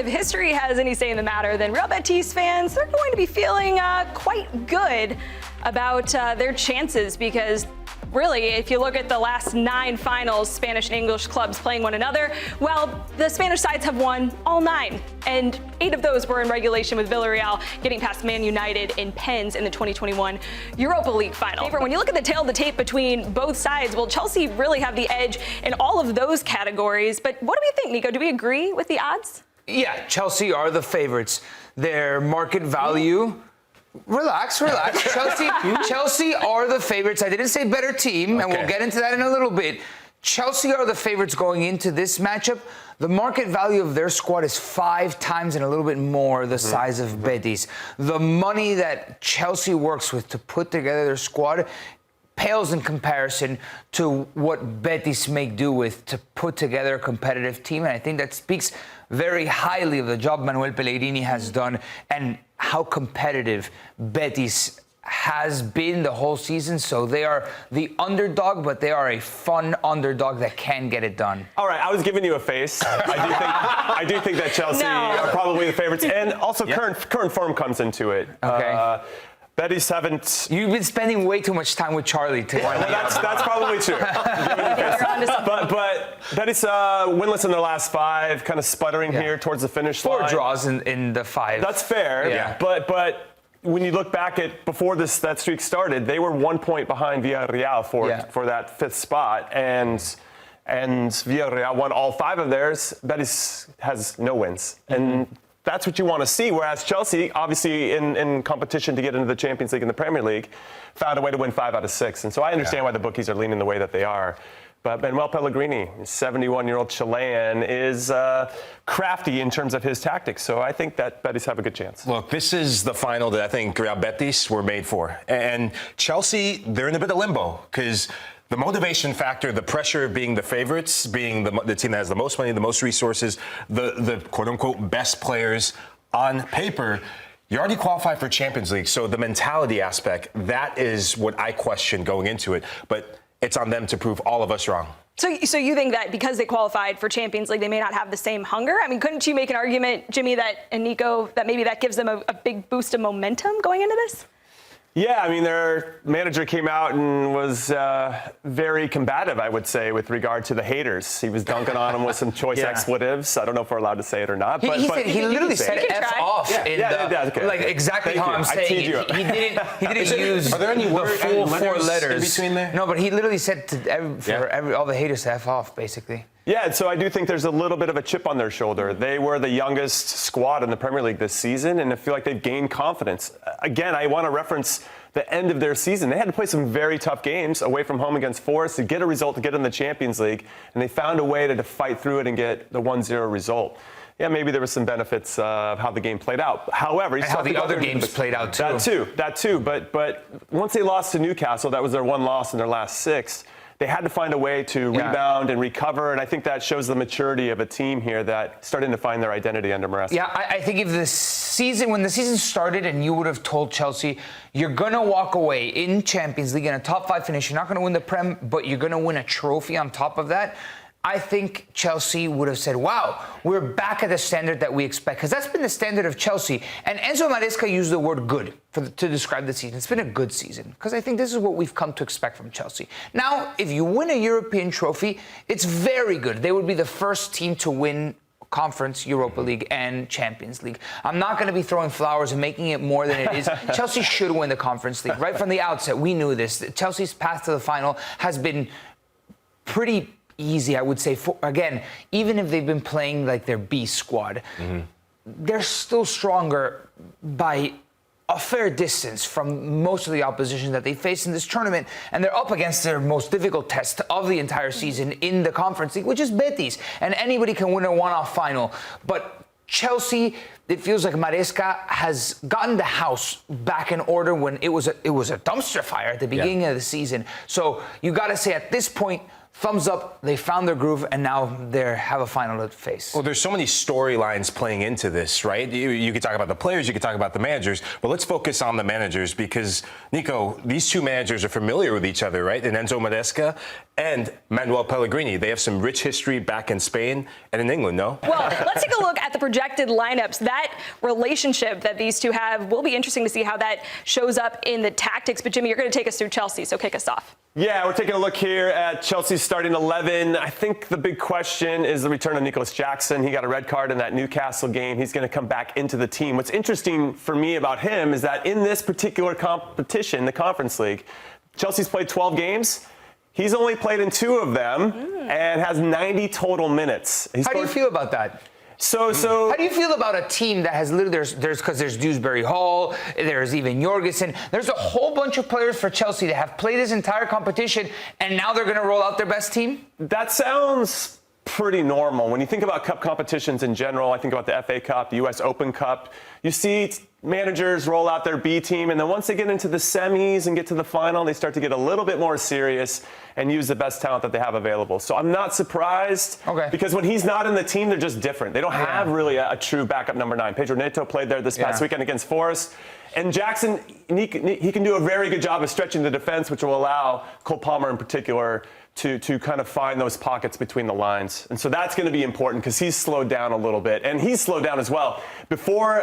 if history has any say in the matter, then Real Betis fans, they're going to be feeling quite good about their chances, because really, if you look at the last 9 finals, Spanish and English clubs playing one another, well, the Spanish sides have won all 9, and 8 of those were in regulation, with Villarreal getting past Man United in pens in the 2021 Europa League final. When you look at the tail of the tape between both sides, well, Chelsea really have the edge in all of those categories. But what do we think, Nico? Do we agree with the odds? Yeah, Chelsea are the favorites. Their market value... Relax. Chelsea are the favorites. I didn't say better team, and we'll get into that in a little bit. Chelsea are the favorites going into this matchup. The market value of their squad is 5 times and a little bit more the size of Betis. The money that Chelsea works with to put together their squad pales in comparison to what Betis may do with to put together a competitive team. And I think that speaks very highly of the job Manuel Pellegrini has done and how competitive Betis has been the whole season. So they are the underdog, but they are a fun underdog that can get it done. All right, I was giving you a face. I do think that Chelsea are probably the favorites. And also current form comes into it. Okay. Betis haven't... You've been spending way too much time with Charlie to that's probably true. But Betis winless in their last 5, kind of sputtering here towards the finish line. 4 draws in the 5. That's fair. Yeah. But when you look back at before that streak started, they were 1 point behind Villarreal for that 5th spot, and Villarreal won all 5 of theirs. Betis has no wins, and that's what you want to see. Whereas Chelsea, obviously in competition to get into the Champions League and the Premier League, found a way to win 5 out of 6. And so I understand why the bookies are leaning the way that they are. But Manuel Pellegrini, 71-year-old Chilean, is crafty in terms of his tactics. So I think that Betis have a good chance. Look, this is the final that I think Real Betis were made for. And Chelsea, they're in a bit of limbo because the motivation factor, the pressure of being the favorites, being the team that has the most money, the most resources, the quote-unquote best players on paper, you already qualified for Champions League. So the mentality aspect, that is what I question going into it. But it's on them to prove all of us wrong. So you think that because they qualified for Champions League, they may not have the same hunger? I mean, couldn't you make an argument, Jimmy, and Nico, that maybe that gives them a big boost of momentum going into this? Yeah, I mean, their manager came out and was very combative, I would say, with regard to the haters. He was dunking on them with some choice expletives. I don't know if we're allowed to say it or not. But he literally said F off. Okay. Like exactly how I'm saying it. He didn't use Are there any the full 4 letters in between there? No, but he literally said to all the haters to F off, basically. Yeah, so I do think there's a little bit of a chip on their shoulder. They were the youngest squad in the Premier League this season, and I feel like they've gained confidence. Again, I want to reference the end of their season. They had to play some very tough games away from home against Forest to get a result to get in the Champions League, and they found a way to fight through it and get the 1-0 result. Yeah, maybe there were some benefits of how the game played out. However, and how the other games played out too. That too. But once they lost to Newcastle, that was their 1 loss in their last 6. They had to find a way to rebound and recover, and I think that shows the maturity of a team here that's starting to find their identity under Maresca. Yeah, I think when the season started and you would have told Chelsea, you're going to walk away in Champions League in a top 5 finish, you're not going to win the Prem, but you're going to win a trophy on top of that, I think Chelsea would have said, wow, we're back at the standard that we expect. Because that's been the standard of Chelsea. And Enzo Maresca used the word good to describe the season. It's been a good season. Because I think this is what we've come to expect from Chelsea. Now, if you win a European trophy, it's very good. They would be the first team to win Conference, Europa League, and Champions League. I'm not going to be throwing flowers and making it more than it is. Chelsea should win the Conference League. Right from the outset, we knew this. Chelsea's path to the final has been pretty easy, I would say. Again, even if they've been playing like their B squad, they're still stronger by a fair distance from most of the opposition that they face in this tournament, and they're up against their most difficult test of the entire season in the Conference League, which is Betis, and anybody can win a one-off final. But Chelsea, it feels like Maresca has gotten the house back in order when it was a dumpster fire at the beginning of the season. So you got to say at this point, thumbs up, they found their groove, and now they have a final to face. Well, there's so many storylines playing into this, right? You could talk about the players, you could talk about the managers, but let's focus on the managers because, Nico, these two managers are familiar with each other, right? And Enzo Maresca and Manuel Pellegrini. They have some rich history back in Spain and in England, no? Well, let's take a look at the projected lineups. That relationship that these two have will be interesting to see how that shows up in the tactics. But Jimmy, you're going to take us through Chelsea, so kick us off. Yeah, we're taking a look here at Chelsea's starting 11. I think the big question is the return of Nicolas Jackson. He got a red card in that Newcastle game. He's going to come back into the team. What's interesting for me about him is that in this particular competition, the Conference League, Chelsea's played 12 games. He's only played in 2 of them and has 90 total minutes. How do you feel about that? So how do you feel about a team that has literally there's Dewsbury Hall, there's even Jorgensen, there's a whole bunch of players for Chelsea that have played this entire competition, and now they're going to roll out their best team? That sounds pretty normal. When you think about cup competitions in general, I think about the FA Cup, the US Open Cup, you see managers roll out their B team, and then once they get into the semis and get to the final, they start to get a little bit more serious and use the best talent that they have available. So I'm not surprised, because when he's not in the team, they're just different. They don't have really a true backup number 9. Pedro Neto played there this past weekend against Forest. And Jackson, he can do a very good job of stretching the defense, which will allow Cole Palmer in particular to kind of find those pockets between the lines. And so that's going to be important because he's slowed down a little bit. And he's slowed down as well. Before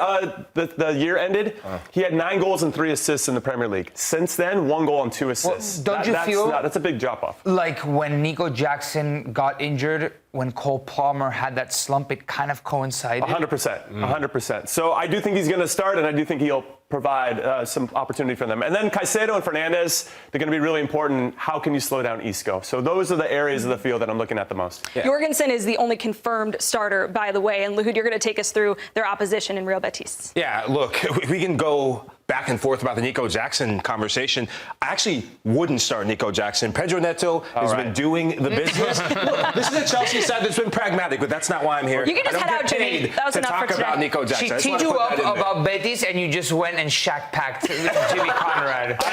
the year ended, he had 9 goals and 3 assists in the Premier League. Since then, 1 goal and 2 assists. Well, that's a big drop-off. Like when Nico Jackson got injured, when Cole Palmer had that slump, it kind of coincided? 100%. 100%. So I do think he's going to start, and I do think he'll provide some opportunity for them. And then Caicedo and Fernandes, they're going to be really important. How can you slow down Isco? So those are the areas of the field that I'm looking at the most. Yeah. Jorgensen is the only confirmed starter, by the way. And Lahoud, you're going to take us through their opposition in Real Betis. Yeah, look, we can go back and forth about the Nico Jackson conversation. I actually wouldn't start Nico Jackson. Pedro Neto has been doing the business. Look, this is a Chelsea side that's been pragmatic, but that's not why I'm here. You can just head out, Jimmy. That was enough for today. About Nico Jackson. She teed you up about Betis, and you just went and shack-packed Jimmy Conrad.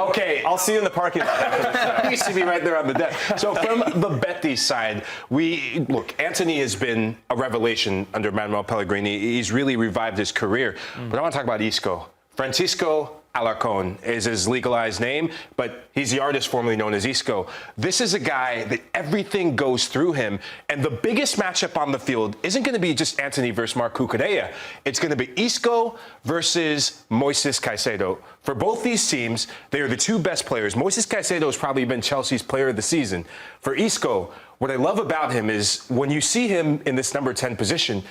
Okay, I'll see you in the parking lot. You see me right there on the deck. So from the Betis side, look, Antony has been a revelation under Manuel Pellegrini. He's really revived his career. But I want to talk about Isco. Francisco Alarcón is his legalized name, but he's the artist formerly known as Isco. This is a guy that everything goes through him, and the biggest matchup on the field isn't going to be just Antony versus Marc Cucurella. It's going to be Isco versus Moises Caicedo. For both these teams, they are the 2 best players. Moises Caicedo has probably been Chelsea's player of the season. For Isco, what I love about him is when you see him in this number 10 position,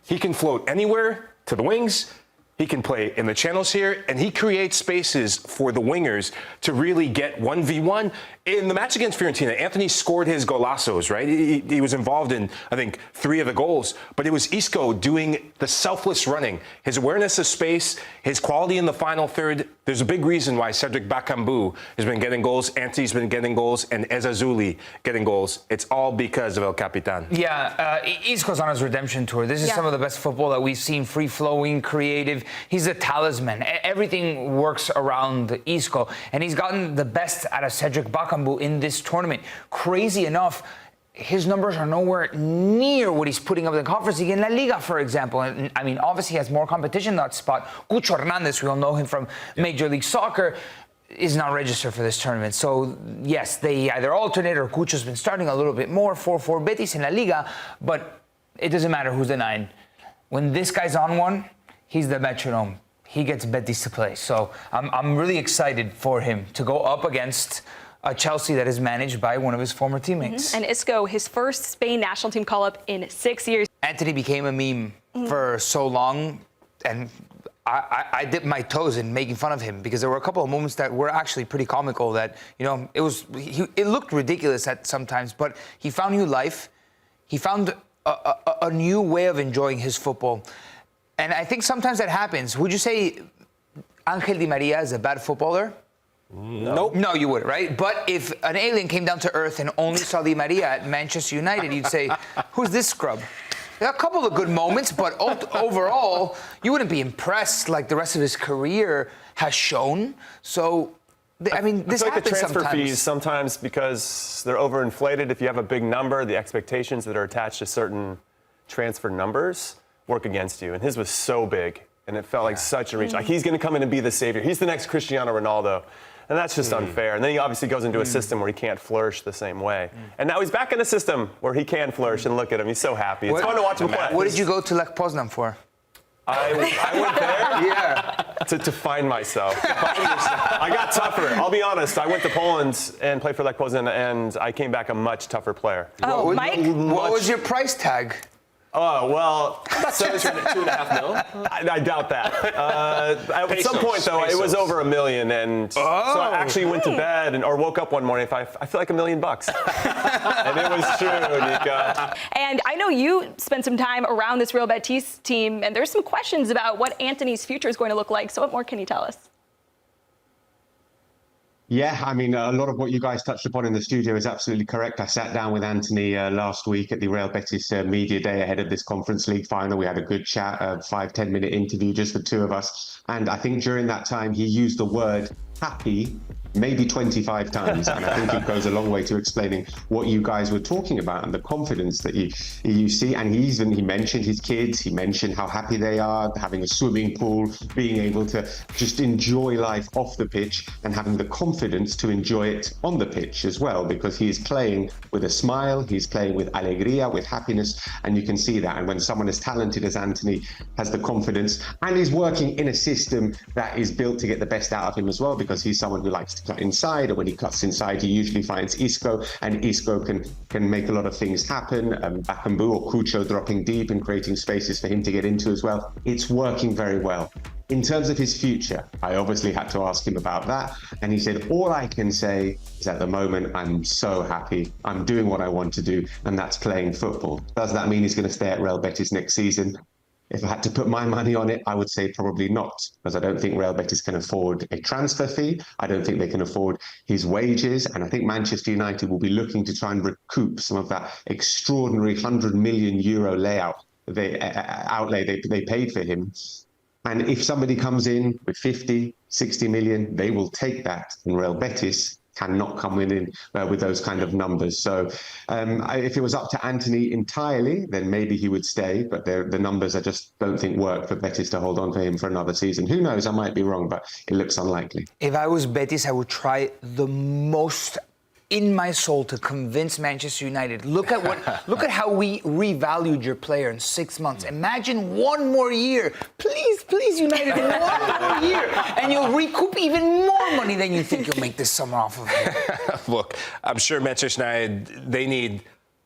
he can float anywhere to the wings. He can play in the channels here, and he creates spaces for the wingers to really get 1v1. In the match against Fiorentina, Antony scored his golazos, right? He was involved in, I think, 3 of the goals. But it was Isco doing the selfless running. His awareness of space, his quality in the final third. There's a big reason why Cedric Bakambu has been getting goals, Antony's been getting goals, and Ezazuli getting goals. It's all because of El Capitan. Yeah, Isco's on his redemption tour. This is some of the best football that we've seen, free-flowing, creative. He's a talisman. Everything works around Isco, and he's gotten the best out of Cedric Bakambu in this tournament. Crazy enough, his numbers are nowhere near what he's putting up in the Conference League in La Liga, for example. And, I mean, obviously he has more competition in that spot. Cucho Hernandez, we all know him from Major League Soccer, is not registered for this tournament. So, yes, they either alternate or Cucho's been starting a little bit more for Betis in La Liga, but it doesn't matter who's the 9. When this guy's on one, he's the metronome. He gets Betis to play. So I'm really excited for him to go up against a Chelsea that is managed by one of his former teammates. And Isco, his first Spain national team call-up in 6 years. Antony became a meme for so long, and I dipped my toes in making fun of him because there were a couple of moments that were actually pretty comical that, you know, it looked ridiculous at sometimes, but he found new life. He found a new way of enjoying his football. And I think sometimes that happens. Would you say Angel Di Maria is a bad footballer? Nope. No, you wouldn't, right? But if an alien came down to Earth and only saw Di Maria at Manchester United, you'd say, who's this scrub? There are a couple of good moments, but overall, you wouldn't be impressed like the rest of his career has shown. So, I mean, this happens happens sometimes. The transfer fees sometimes because they're overinflated. If you have a big number, the expectations that are attached to certain transfer numbers work against you. And his was so big, and it felt like such a reach. Like, he's going to come in and be the savior. He's the next Cristiano Ronaldo. And that's just unfair. And then he obviously goes into a system where he can't flourish the same way. And now he's back in a system where he can flourish, and look at him. He's so happy. It's fun to watch him play. What did you go to Lech Poznan for? I went there to find myself. I got tougher. I'll be honest. I went to Poland and played for Lech Poznan, and I came back a much tougher player. Oh, Mike? What was your price tag? Oh, well, So it's 2.5 mil. I doubt that. At some point, though, it was over $1 million, and so I actually went to bed or woke up one morning. I feel like $1 million, and it was true, Nico. And I know you spent some time around this Real Betis team, and there's some questions about what Antony's future is going to look like. So what more can you tell us? Yeah, I mean, a lot of what you guys touched upon in the studio is absolutely correct. I sat down with Antony last week at the Real Betis media day ahead of this Conference League final. We had a good chat, a 5-10 minute interview, just the two of us. And I think during that time, he used the word happy maybe 25 times. And I think it goes a long way to explaining what you guys were talking about and the confidence that you see. And he mentioned his kids. He mentioned how happy they are, having a swimming pool, being able to just enjoy life off the pitch and having the confidence to enjoy it on the pitch as well, because he is playing with a smile. He's playing with alegria, with happiness. And you can see that. And when someone as talented as Antony has the confidence and is working in a system that is built to get the best out of him as well, because he's someone who likes to cut inside, and when he cuts inside, he usually finds Isco, and Isco can make a lot of things happen. Bakambu or Cucho dropping deep and creating spaces for him to get into as well. It's working very well. In terms of his future, I obviously had to ask him about that, and he said, all I can say is at the moment, I'm so happy. I'm doing what I want to do, and that's playing football. Does that mean he's going to stay at Real Betis next season? If I had to put my money on it, I would say probably not, because I don't think Real Betis can afford a transfer fee. I don't think they can afford his wages. And I think Manchester United will be looking to try and recoup some of that extraordinary €100 million outlay they paid for him. And if somebody comes in with 50, 60 million, they will take that. And Real Betis cannot come in with those kind of numbers. So if it was up to Antony entirely, then maybe he would stay. But the numbers I just don't think work for Betis to hold on to him for another season. Who knows? I might be wrong, but it looks unlikely. If I was Betis, I would try the most in my soul to convince Manchester United. Look at how we revalued your player in 6 months. Imagine one more year. Please, United, one more year. And you'll recoup even more money than you think you'll make this summer off of it. Look, I'm sure Manchester United, they need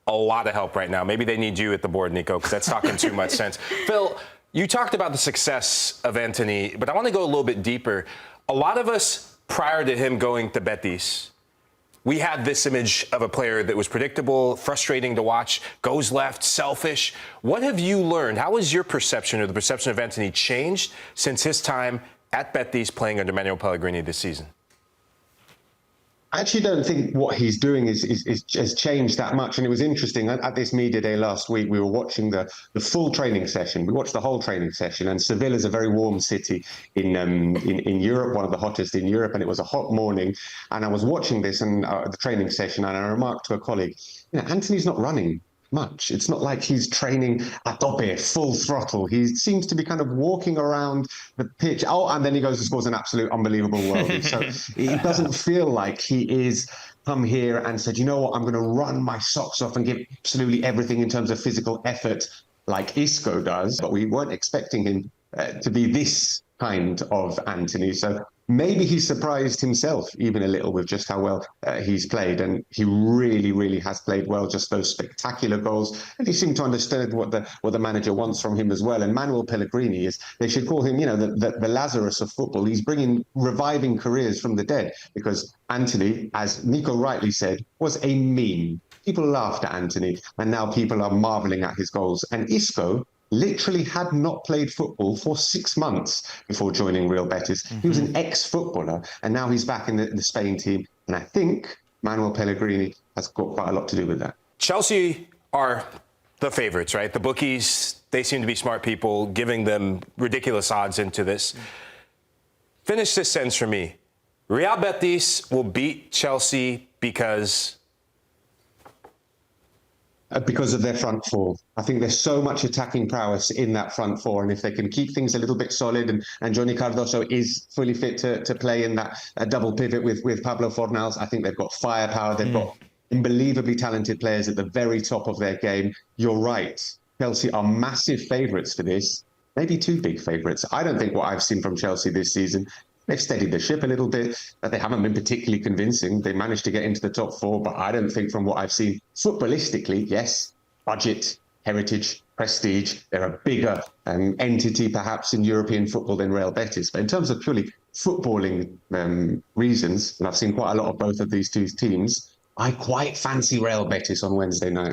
a lot of help right now. Maybe they need you at the board, Nico, because that's talking too much sense. Phil, you talked about the success of Antony, but I want to go a little bit deeper. A lot of us, prior to him going to Betis, we had this image of a player that was predictable, frustrating to watch, goes left, selfish. What have you learned? How has your perception or the perception of Antony changed since his time at Betis playing under Manuel Pellegrini this season? I actually don't think what he's doing has changed that much. And it was interesting. At this media day last week, we were watching the full training session. We watched the whole training session. And Seville is a very warm city in Europe, one of the hottest in Europe. And it was a hot morning. And I was watching this and the training session. And I remarked to a colleague, Antony's not running much. It's not like he's training a tope, full throttle. He seems to be kind of walking around the pitch. Oh, and then he goes and scores an absolute unbelievable worldie. So it doesn't feel like he is come here and said, you know what, I'm going to run my socks off and give absolutely everything in terms of physical effort like Isco does. But we weren't expecting him to be this kind of Antony. So maybe he surprised himself even a little with just how well he's played. And he really, really has played well, just those spectacular goals. And he seemed to understand what the manager wants from him as well. And Manuel Pellegrini they should call him, the Lazarus of football. He's reviving careers from the dead, because Antony, as Nico rightly said, was a meme. People laughed at Antony, and now people are marveling at his goals. And Isco literally had not played football for 6 months before joining Real Betis. He was an ex-footballer, and now he's back in the Spain team. And I think Manuel Pellegrini has got quite a lot to do with that. Chelsea are the favorites, right? The bookies, they seem to be smart people, giving them ridiculous odds into this. Finish this sentence for me. Real Betis will beat Chelsea because... because of their front four. I think there's so much attacking prowess in that front four, and if they can keep things a little bit solid, and Johnny Cardoso is fully fit to play in that double pivot with Pablo Fornals, I think they've got firepower. They've got unbelievably talented players at the very top of their game. You're right. Chelsea are massive favourites for this. Maybe too big favourites. I don't think what I've seen from Chelsea this season, they've steadied the ship a little bit, but they haven't been particularly convincing. They managed to get into the top four, but I don't think from what I've seen, footballistically, yes, budget, heritage, prestige, they're a bigger entity perhaps in European football than Real Betis. But in terms of purely footballing reasons, and I've seen quite a lot of both of these two teams, I quite fancy Real Betis on Wednesday night.